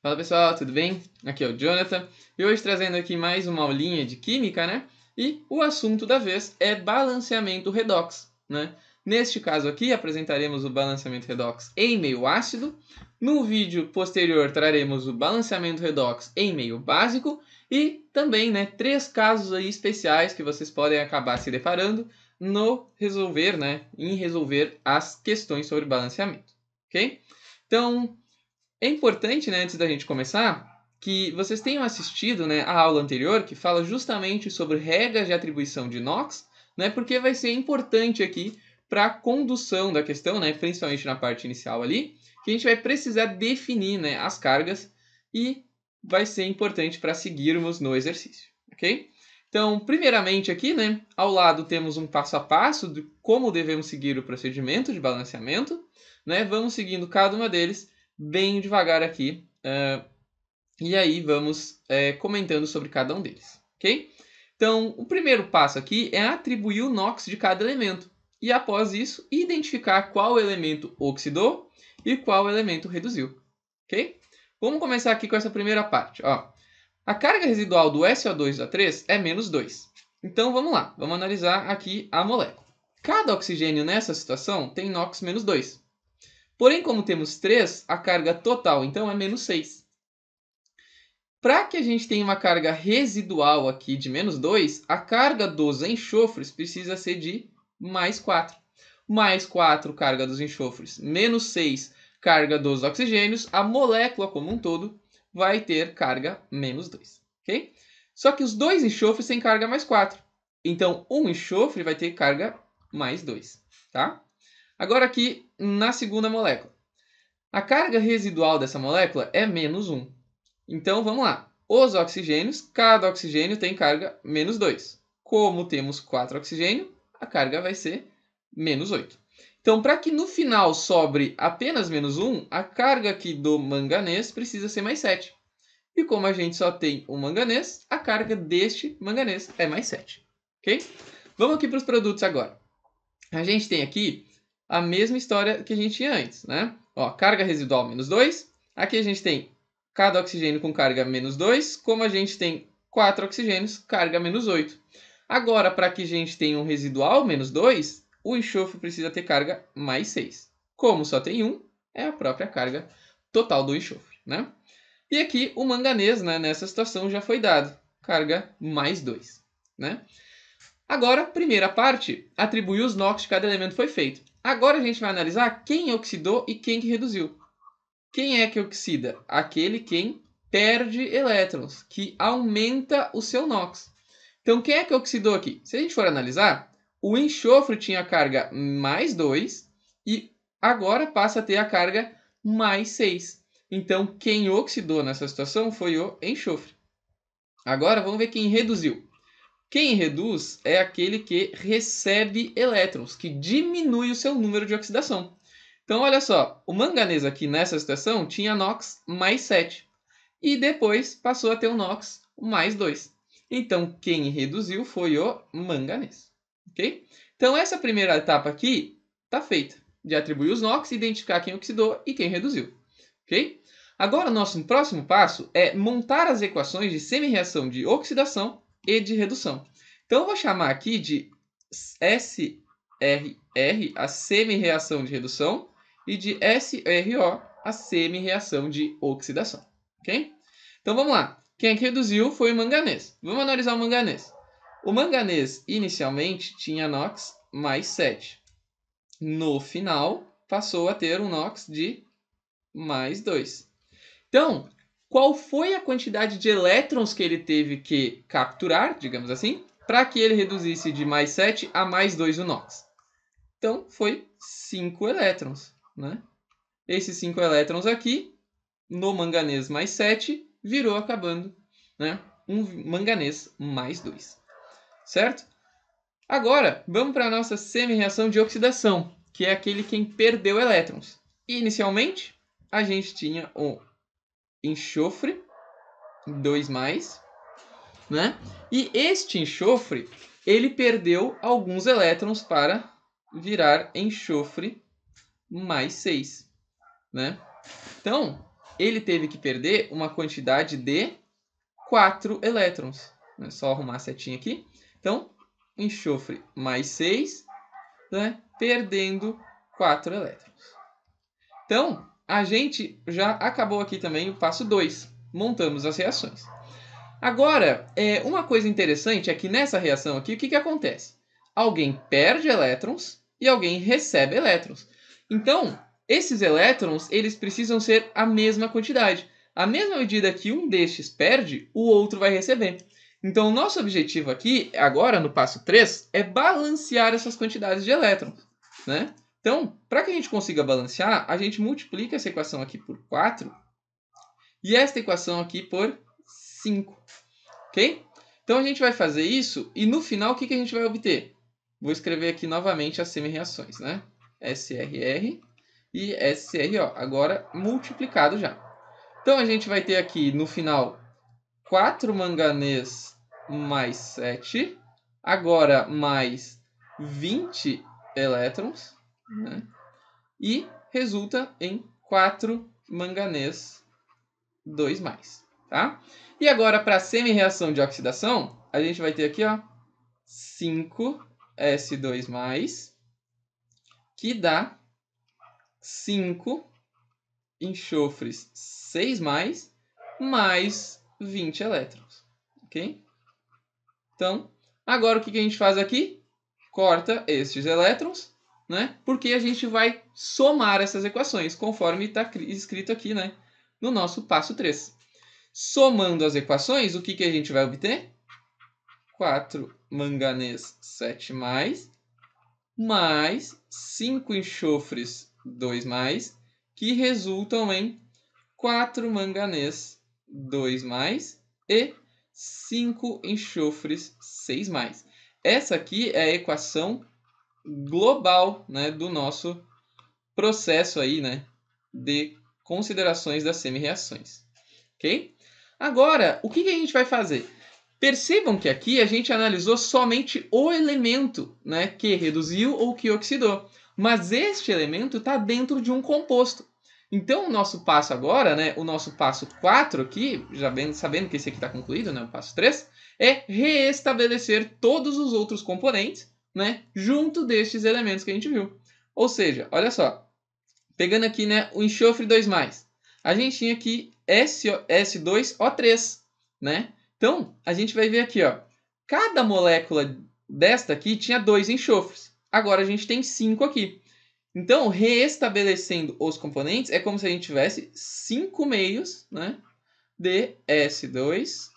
Fala pessoal, tudo bem? Aqui é o Jonathan e hoje trazendo aqui mais uma aulinha de química, né? E o assunto da vez é balanceamento redox, né? Neste caso aqui apresentaremos o balanceamento redox em meio ácido. No vídeo posterior traremos o balanceamento redox em meio básico e também, né, 3 casos aí especiais que vocês podem acabar se deparando em resolver as questões sobre balanceamento, ok? Então, é importante, né, antes da gente começar, que vocês tenham assistido, né, a aula anterior que fala justamente sobre regras de atribuição de NOx, né, porque vai ser importante aqui para a condução da questão, né, principalmente na parte inicial ali, que a gente vai precisar definir, né, as cargas e vai ser importante para seguirmos no exercício, ok? Então, primeiramente aqui, né, ao lado temos um passo a passo de como devemos seguir o procedimento de balanceamento, né, vamos seguindo cada uma deles bem devagar aqui. E aí vamos comentando sobre cada um deles, ok? Então, o primeiro passo aqui é atribuir o NOx de cada elemento. E após isso, identificar qual elemento oxidou e qual elemento reduziu, ok? Vamos começar aqui com essa primeira parte. Ó. A carga residual do SO2 é menos 2. Então, vamos lá. Vamos analisar aqui a molécula. Cada oxigênio nessa situação tem NOx menos 2. Porém, como temos 3, a carga total então é menos 6. Para que a gente tenha uma carga residual aqui de menos 2, a carga dos enxofres precisa ser de mais 4. Mais 4, carga dos enxofres, menos 6, carga dos oxigênios, a molécula como um todo vai ter carga menos 2. Okay? Só que os dois enxofres têm carga mais 4. Então, um enxofre vai ter carga mais 2. Tá? Agora aqui na segunda molécula. A carga residual dessa molécula é menos 1. Então vamos lá. Os oxigênios, cada oxigênio tem carga menos 2. Como temos 4 oxigênios, a carga vai ser menos 8. Então, para que no final sobre apenas menos 1, a carga aqui do manganês precisa ser mais 7. E como a gente só tem um manganês, a carga deste manganês é mais 7. Ok? Vamos aqui para os produtos agora. A gente tem aqui a mesma história que a gente tinha antes, né? Ó, carga residual menos 2. Aqui a gente tem cada oxigênio com carga menos 2. Como a gente tem 4 oxigênios, carga menos 8. Agora, para que a gente tenha um residual menos 2, o enxofre precisa ter carga mais 6. Como só tem 1, é a própria carga total do enxofre, né? E aqui o manganês, né, nessa situação já foi dado. Carga mais 2, né? Agora, primeira parte, atribuir os NOx de cada elemento foi feito. Agora a gente vai analisar quem oxidou e quem que reduziu. Quem é que oxida? Aquele quem perde elétrons, que aumenta o seu NOx. Então, quem é que oxidou aqui? Se a gente for analisar, o enxofre tinha carga mais 2 e agora passa a ter a carga mais 6. Então, quem oxidou nessa situação foi o enxofre. Agora, vamos ver quem reduziu. Quem reduz é aquele que recebe elétrons, que diminui o seu número de oxidação. Então, olha só, o manganês aqui nessa situação tinha NOx mais 7 e depois passou a ter o NOx mais 2. Então, quem reduziu foi o manganês. Ok? Então, essa primeira etapa aqui está feita, de atribuir os NOx, identificar quem oxidou e quem reduziu. Ok? Agora, o nosso próximo passo é montar as equações de semi-reação de oxidação e de redução. Então, eu vou chamar aqui de SRR, a semi-reação de redução, e de SRO, a semi-reação de oxidação. Ok? Então, vamos lá. Quem é que reduziu foi o manganês. Vamos analisar o manganês. O manganês, inicialmente, tinha NOx mais 7. No final, passou a ter um NOx de mais 2. Então, qual foi a quantidade de elétrons que ele teve que capturar, digamos assim, para que ele reduzisse de mais 7 a mais 2 o NOx? Então, foi 5 elétrons, né? Esses 5 elétrons aqui, no manganês mais 7, virou acabando, né, um manganês mais 2. Certo? Agora, vamos para a nossa semi-reação de oxidação, que é aquele quem perdeu elétrons. Inicialmente, a gente tinha o enxofre, 2+, né? E este enxofre, ele perdeu alguns elétrons para virar enxofre mais 6, né? Então, ele teve que perder uma quantidade de 4 elétrons. É só arrumar a setinha aqui. Então, enxofre mais 6, né, perdendo 4 elétrons. Então, a gente já acabou aqui também o passo 2. Montamos as reações. Agora, uma coisa interessante é que nessa reação aqui, o que acontece? Alguém perde elétrons e alguém recebe elétrons. Então, esses elétrons, eles precisam ser a mesma quantidade. À mesma medida que um destes perde, o outro vai receber. Então, o nosso objetivo aqui, agora no passo 3, é balancear essas quantidades de elétrons, né? Então, para que a gente consiga balancear, a gente multiplica essa equação aqui por 4 e esta equação aqui por 5, ok? Então, a gente vai fazer isso e no final o que a gente vai obter? Vou escrever aqui novamente as semi-reações, né? SRR e SRO, agora multiplicado já. Então, a gente vai ter aqui no final 4 manganês mais 7, agora mais 20 elétrons, né? E resulta em 4 manganês 2+, tá? E agora, para a semi-reação de oxidação, a gente vai ter aqui, ó, 5S2+, que dá 5 enxofres 6+, mais 20 elétrons, ok? Então, agora o que a gente faz aqui? Corta estes elétrons, né? Porque a gente vai somar essas equações, conforme está escrito aqui, né? No nosso passo 3. Somando as equações, o que a gente vai obter? 4 manganês 7+, mais 5 enxofres 2+, que resultam em 4 manganês 2+, e 5 enxofres 6+. Essa aqui é a equação global, né, do nosso processo aí, né, de considerações das semi-reações. Ok? Agora, o que a gente vai fazer? Percebam que aqui a gente analisou somente o elemento, né, que reduziu ou que oxidou. Mas este elemento está dentro de um composto. Então, o nosso passo agora, né, o nosso passo 4 aqui, já bem sabendo que esse aqui está concluído, né, o passo 3, é reestabelecer todos os outros componentes, né, junto destes elementos que a gente viu. Ou seja, olha só, pegando aqui, né, o enxofre 2+, a gente tinha aqui S2O3, né? Então, a gente vai ver aqui, ó, cada molécula desta aqui tinha 2 enxofres. Agora a gente tem 5 aqui. Então, reestabelecendo os componentes, é como se a gente tivesse 5 meios, né, de S2O3,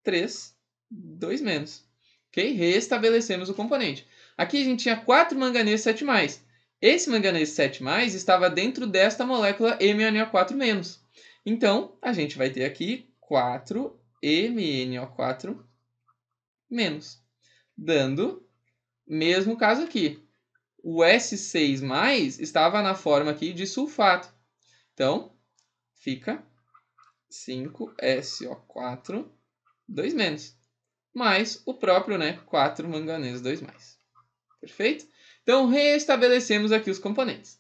2-. Ok? Reestabelecemos o componente. Aqui a gente tinha 4 manganês 7+. Esse manganês 7+, estava dentro desta molécula MnO4-. Então, a gente vai ter aqui 4 MnO4-, dando, mesmo caso aqui, o S6+ estava na forma aqui de sulfato. Então, fica 5SO4, 2-, mais o próprio, né, 4 manganês 2+. Perfeito? Então, reestabelecemos aqui os componentes.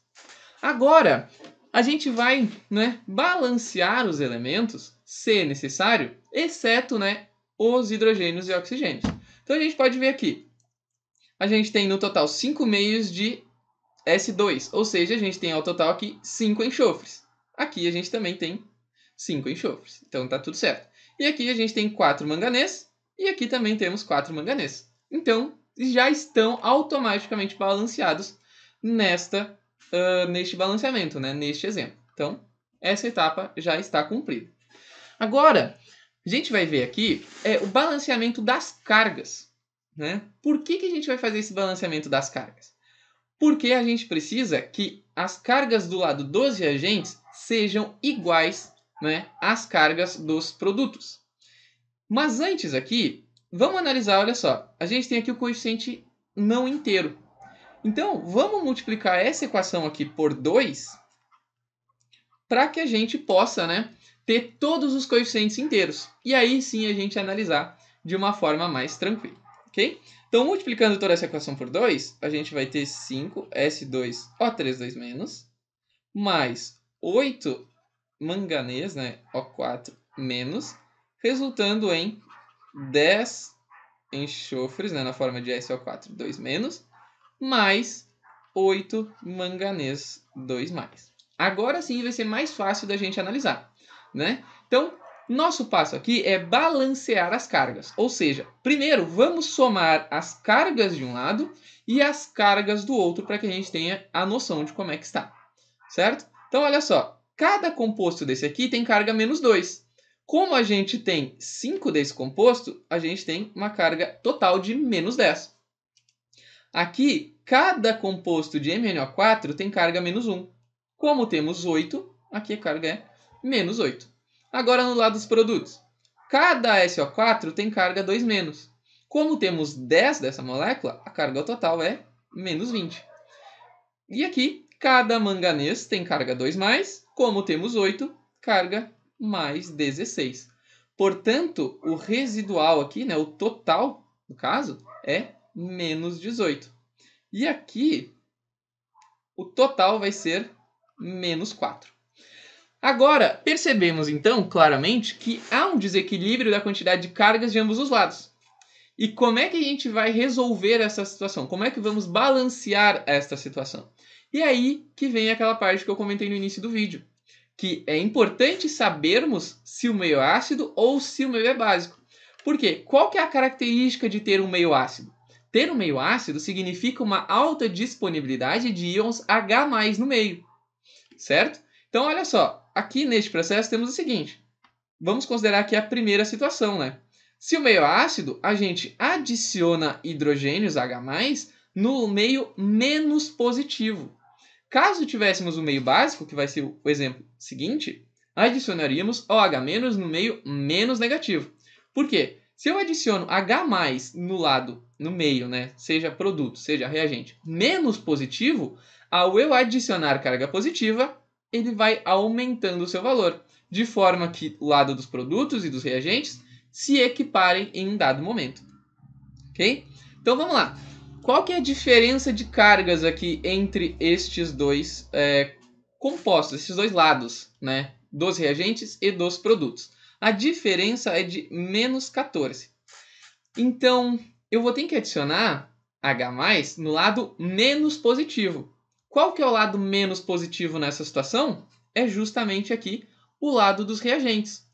Agora, a gente vai, né, balancear os elementos, se necessário, exceto, né, os hidrogênios e oxigênios. Então, a gente pode ver aqui. A gente tem no total 5 meios de S2, ou seja, a gente tem ao total aqui 5 enxofres. Aqui a gente também tem 5 enxofres. Então, tá tudo certo. E aqui a gente tem 4 manganês e aqui também temos 4 manganês. Então, já estão automaticamente balanceados neste balanceamento, né? Neste exemplo. Então, essa etapa já está cumprida. Agora, a gente vai ver aqui o balanceamento das cargas, né? Por que a gente vai fazer esse balanceamento das cargas? Porque a gente precisa que as cargas do lado dos reagentes sejam iguais, né, às cargas dos produtos. Mas antes aqui, vamos analisar, olha só. A gente tem aqui o coeficiente não inteiro. Então, vamos multiplicar essa equação aqui por 2 para que a gente possa, né, ter todos os coeficientes inteiros. E aí sim a gente analisar de uma forma mais tranquila, ok? Então, multiplicando toda essa equação por 2, a gente vai ter 5S2O3 2-, mais 8 manganês, né, O4 menos, resultando em 10 enxofres, né, na forma de SO4 2 menos, mais 8 manganês 2 mais. Agora sim vai ser mais fácil da gente analisar, né? Então, nosso passo aqui é balancear as cargas. Ou seja, primeiro vamos somar as cargas de um lado e as cargas do outro para que a gente tenha a noção de como é que está, certo? Então, olha só, cada composto desse aqui tem carga menos 2. Como a gente tem 5 desse composto, a gente tem uma carga total de menos 10. Aqui, cada composto de MnO4 tem carga menos 1. Como temos 8, aqui a carga é menos 8. Agora, no lado dos produtos. Cada SO4 tem carga 2 menos. Como temos 10 dessa molécula, a carga total é menos 20. E aqui, cada manganês tem carga 2 mais. Como temos 8, carga mais 16. Portanto, o residual aqui, né, o total, no caso, é menos 18. E aqui, o total vai ser menos 4. Agora, percebemos então claramente que há um desequilíbrio da quantidade de cargas de ambos os lados. E como é que a gente vai resolver essa situação? Como é que vamos balancear esta situação? E aí que vem aquela parte que eu comentei no início do vídeo, que é importante sabermos se o meio é ácido ou se o meio é básico. Por quê? Qual que é a característica de ter um meio ácido? Ter um meio ácido significa uma alta disponibilidade de íons H+ no meio, certo? Então, olha só, aqui neste processo temos o seguinte. Vamos considerar aqui a primeira situação, né? Se o meio é ácido, a gente adiciona hidrogênios H+ no meio menos positivo. Caso tivéssemos o meio básico, que vai ser o exemplo seguinte, adicionaríamos OH- no meio menos negativo. Por quê? Se eu adiciono H+ no meio, né, seja produto, seja reagente, menos positivo, ao eu adicionar carga positiva, ele vai aumentando o seu valor, de forma que o lado dos produtos e dos reagentes se equiparem em um dado momento. Ok? Então vamos lá. Qual que é a diferença de cargas aqui entre estes dois compostos, esses dois lados, né, dos reagentes e dos produtos? A diferença é de menos 14. Então, eu vou ter que adicionar H+ no lado menos positivo. Qual que é o lado menos positivo nessa situação? É justamente aqui o lado dos reagentes.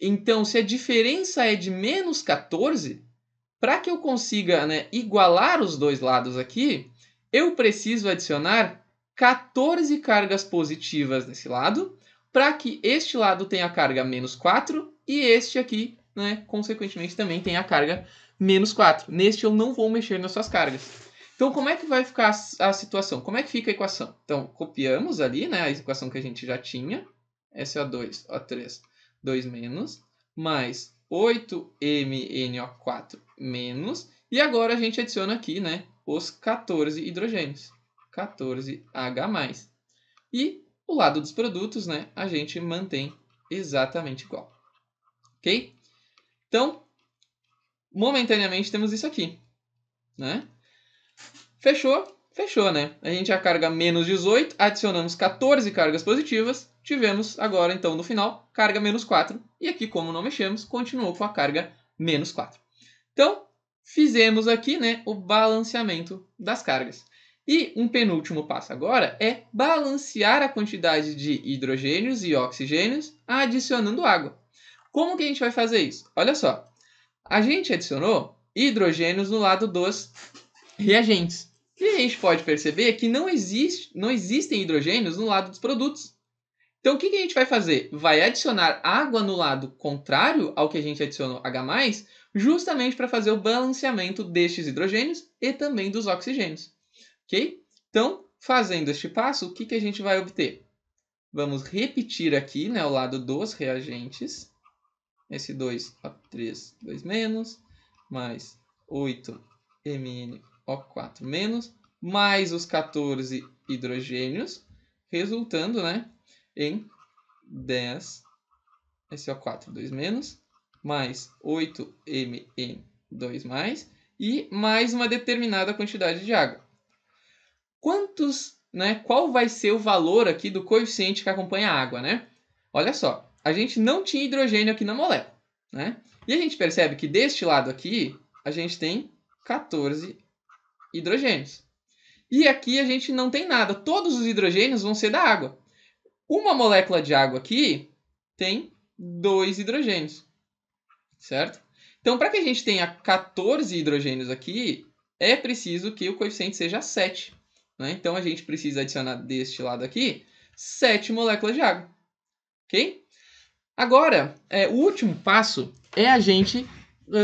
Então, se a diferença é de menos 14, para que eu consiga, né, igualar os dois lados aqui, eu preciso adicionar 14 cargas positivas nesse lado, para que este lado tenha a carga menos 4 e este aqui, né, consequentemente, também tenha a carga menos 4. Neste eu não vou mexer nas suas cargas. Então, como é que vai ficar a situação? Como é que fica a equação? Então, copiamos ali, né, a equação que a gente já tinha, SO2, O3, 2 menos, mais 8MnO4 menos, e agora a gente adiciona aqui, né, os 14 hidrogênios, 14H+. E o lado dos produtos, né, a gente mantém exatamente igual. Ok? Então, momentaneamente temos isso aqui, né? Fechou? Fechou, né? A gente já carga menos 18, adicionamos 14 cargas positivas, tivemos agora, então, no final, carga menos 4, e aqui, como não mexemos, continuou com a carga menos 4. Então, fizemos aqui, né, o balanceamento das cargas. E um penúltimo passo agora é balancear a quantidade de hidrogênios e oxigênios adicionando água. Como que a gente vai fazer isso? Olha só, a gente adicionou hidrogênios no lado dos reagentes. E a gente pode perceber que não existem hidrogênios no lado dos produtos. Então, o que a gente vai fazer? Vai adicionar água no lado contrário ao que a gente adicionou H+, justamente para fazer o balanceamento destes hidrogênios e também dos oxigênios. Ok? Então, fazendo este passo, o que a gente vai obter? Vamos repetir aqui, né, o lado dos reagentes. Esse 2O3, 2 menos, mais 8MnO4 menos, mais os 14 hidrogênios, resultando, né, em 10 SO4, 2 menos, mais 8Mn2 mais, e mais uma determinada quantidade de água. Quantos né, qual vai ser o valor aqui do coeficiente que acompanha a água, né? Olha só, a gente não tinha hidrogênio aqui na molécula, né? E a gente percebe que deste lado aqui, a gente tem 14 hidrogênios. E aqui a gente não tem nada, todos os hidrogênios vão ser da água. Uma molécula de água aqui tem 2 hidrogênios, certo? Então, para que a gente tenha 14 hidrogênios aqui, é preciso que o coeficiente seja 7. Né? Então, a gente precisa adicionar deste lado aqui 7 moléculas de água. Ok? Agora, o último passo é a gente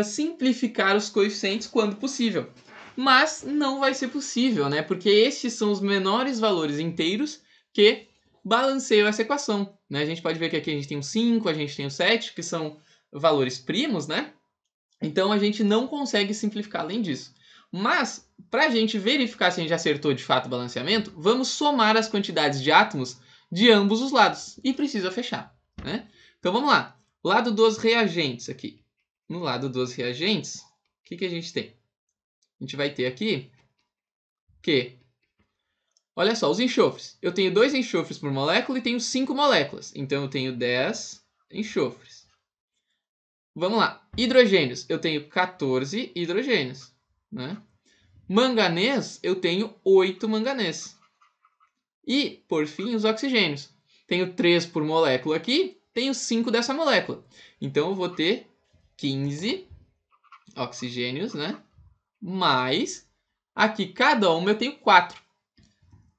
simplificar os coeficientes quando possível. Mas não vai ser possível, né? Porque estes são os menores valores inteiros que balanceiam essa equação. Né? A gente pode ver que aqui a gente tem o 5, a gente tem o 7, que são valores primos, né? Então a gente não consegue simplificar além disso. Mas, para a gente verificar se a gente acertou de fato o balanceamento, vamos somar as quantidades de átomos de ambos os lados. E precisa fechar. Né? Então vamos lá. Lado dos reagentes aqui. No lado dos reagentes, o que a gente tem? A gente vai ter aqui que, olha só, os enxofres. Eu tenho 2 enxofres por molécula e tenho 5 moléculas. Então eu tenho 10 enxofres. Vamos lá. Hidrogênios. Eu tenho 14 hidrogênios. Né? Manganês, eu tenho 8 manganês. E, por fim, os oxigênios. Tenho 3 por molécula aqui, tenho 5 dessa molécula. Então eu vou ter 15 oxigênios, né? Mais, aqui cada uma eu tenho 4.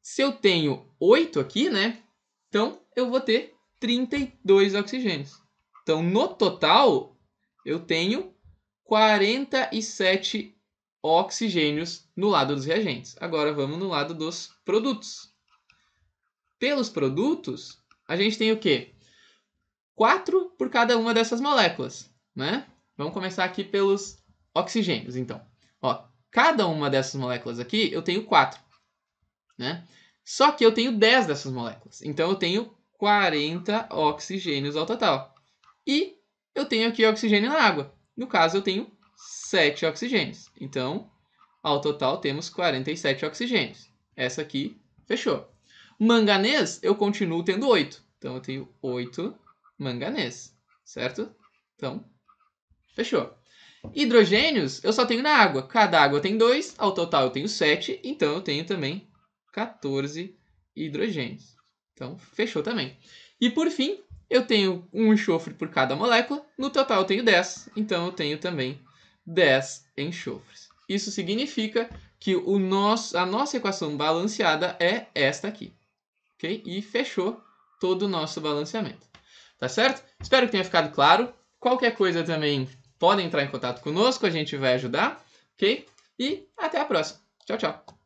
Se eu tenho 8 aqui, né? Então eu vou ter 32 oxigênios. Então no total eu tenho 47 oxigênios no lado dos reagentes. Agora vamos no lado dos produtos. Pelos produtos, a gente tem o quê? 4 por cada uma dessas moléculas, né? Vamos começar aqui pelos oxigênios, então. Ó, cada uma dessas moléculas aqui, eu tenho 4, né? Só que eu tenho 10 dessas moléculas. Então, eu tenho 40 oxigênios ao total. E eu tenho aqui oxigênio na água. No caso, eu tenho 7 oxigênios. Então, ao total, temos 47 oxigênios. Essa aqui, fechou. Manganês, eu continuo tendo 8. Então, eu tenho 8 manganês, certo? Então, fechou. Hidrogênios, eu só tenho na água. Cada água tem 2, ao total eu tenho 7. Então, eu tenho também 14 hidrogênios. Então, fechou também. E, por fim, eu tenho um enxofre por cada molécula. No total, eu tenho 10. Então, eu tenho também 10 enxofres. Isso significa que a nossa equação balanceada é esta aqui. Okay? E fechou todo o nosso balanceamento. Tá certo? Espero que tenha ficado claro. Qualquer coisa também, podem entrar em contato conosco, a gente vai ajudar. Ok? E até a próxima. Tchau, tchau.